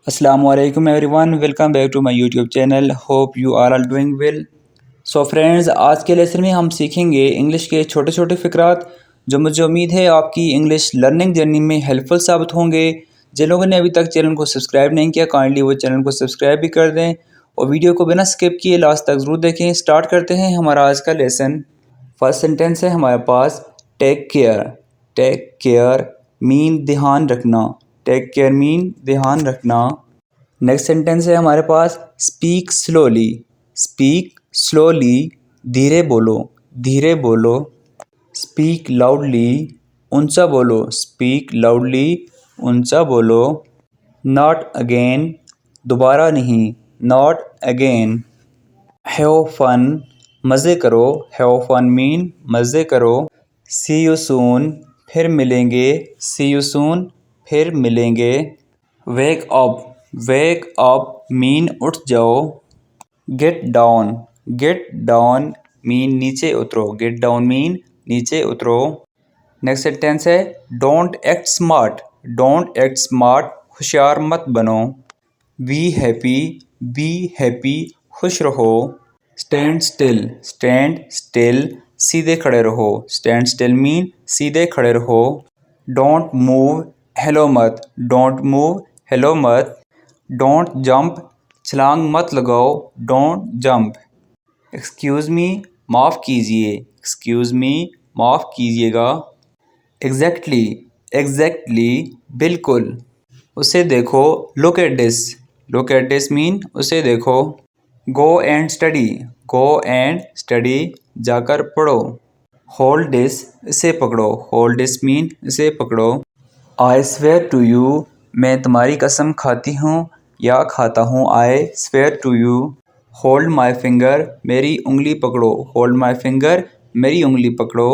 Assalamu alaikum everyone, welcome back to my YouTube channel. Hope you are all doing well. So friends, आज के lesson में हम सीखेंगे English के छोटे छोटे फ़िक्रात जो मुझे उम्मीद है आपकी इंग्लिश लर्निंग जर्नी में हेल्पफुल साबित होंगे। जिन लोगों ने अभी तक चैनल को सब्सक्राइब नहीं किया काइंडली वो चैनल को सब्सक्राइब भी कर दें और वीडियो को बिना स्किप किए लास्ट तक ज़रूर देखें। स्टार्ट करते हैं हमारा आज का लेसन। फर्स्ट सेंटेंस है हमारे पास take care. Take care mean ध्यान रखना। टेक केयर मीन ध्यान रखना। नेक्स्ट सेंटेंस है हमारे पास स्पीक स्लोली। स्पीक स्लोली धीरे बोलो। धीरे बोलो। स्पीक लाउडली ऊंचा बोलो। स्पीक लाउडली ऊंचा बोलो। नॉट अगेन दोबारा नहीं। Not again. हैव फन मज़े करो। हैव फन मीन मज़े करो। सी यू सून फिर मिलेंगे। सी यू सून फिर मिलेंगे। Wake up. Wake up mean उठ जाओ। Get down. Get down mean नीचे उतरो। गेट डाउन मीन नीचे उतरो। नेक्स्ट सेंटेंस है don't act smart. Don't act smart होशियार मत बनो। Be happy. बी हैप्पी खुश रहो। Stand still. स्टैंड स्टिल सीधे खड़े रहो। स्टैंड स्टिल मीन सीधे खड़े रहो। डोंट मूव हेलो मत। डोंट मूव हेलो मत। डोंट जंप छलांग मत लगाओ। Don't jump. एक्सक्यूज़ मी माफ़ कीजिए। एक्सक्यूज़ मी माफ़ कीजिएगा। एग्जैक्टली। एग्जैक्टली बिल्कुल। उसे देखो। Look at this. Look at this mean उसे देखो। Go and study. Go and study जाकर पढ़ो। होल्ड दिस इसे पकड़ो। होल्ड दिस मीन इसे पकड़ो। आई स्वेयर टू यू मैं तुम्हारी कसम खाती हूँ या खाता हूँ। I swear to you. Hold my finger मेरी उंगली पकड़ो। होल्ड माई फिंगर मेरी उंगली पकड़ो।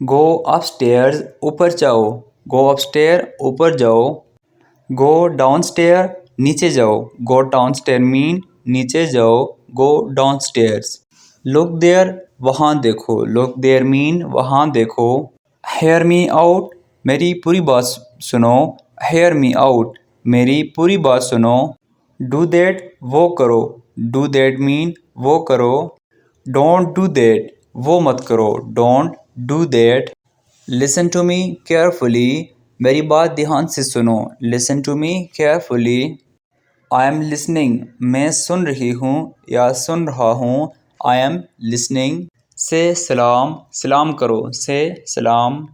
गो अपस्टेयर्स ऊपर जाओ। गो अपस्टेयर ऊपर जाओ। गो डाउनस्टेयर नीचे जाओ। गो डाउनस्टेयर मीन नीचे जाओ। गो डाउनस्टेयर्स। लुक देयर वहाँ देखो। लुक देयर मीन वहाँ देखो। हेयर मी आउट मेरी पूरी बात सुनो। हेयर मी आउट मेरी पूरी बात सुनो। डू दैट वो करो। डू दैट मीन वो करो। डोंट डू दैट वो मत करो। Don't do that. Listen to me carefully मेरी बात ध्यान से सुनो। Listen to me carefully. I am listening मैं सुन रही हूँ या सुन रहा हूँ। I am listening. से सलाम सलाम करो। से सलाम।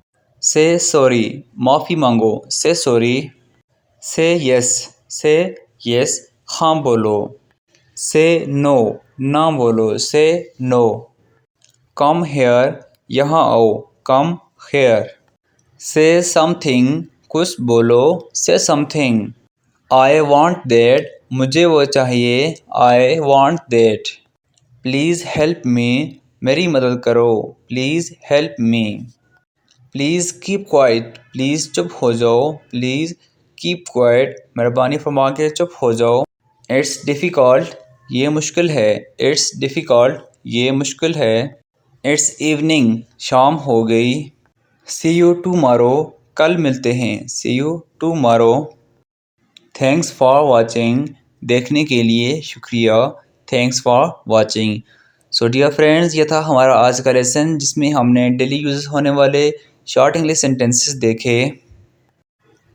से सॉरी माफ़ी मांगो। से सॉरी। से यस से यस हाँ बोलो। से नो ना बोलो। से नो। कम हेयर यहाँ आओ। Come here. से समथिंग कुछ बोलो। से समथिंग। आई वांट दैट मुझे वो चाहिए। I want that. Please help me मेरी मदद करो। Please help me. Please keep quiet please चुप हो जाओ। प्लीज़ कीप क्वाइट मेहरबानी फरमा के चुप हो जाओ। इट्स डिफ़िकल्ट ये मुश्किल है। इट्स डिफ़िकल्ट ये मुश्किल है। इट्स इवनिंग शाम हो गई। सी यू टुमारो कल मिलते हैं। See you tomorrow. Thanks for watching देखने के लिए शुक्रिया। Thanks for watching. So dear friends ये था हमारा आज का लेसन जिसमें हमने डेली यूज़ होने वाले शॉर्ट इंग्लिश सेंटेंसेस देखे।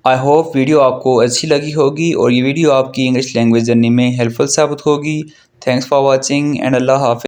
आई होप वीडियो आपको अच्छी लगी होगी और ये वीडियो आपकी इंग्लिश लैंग्वेज जर्नी में हेल्पफुल साबित होगी। थैंक्स फॉर वाचिंग एंड अल्लाह हाफ़िज़।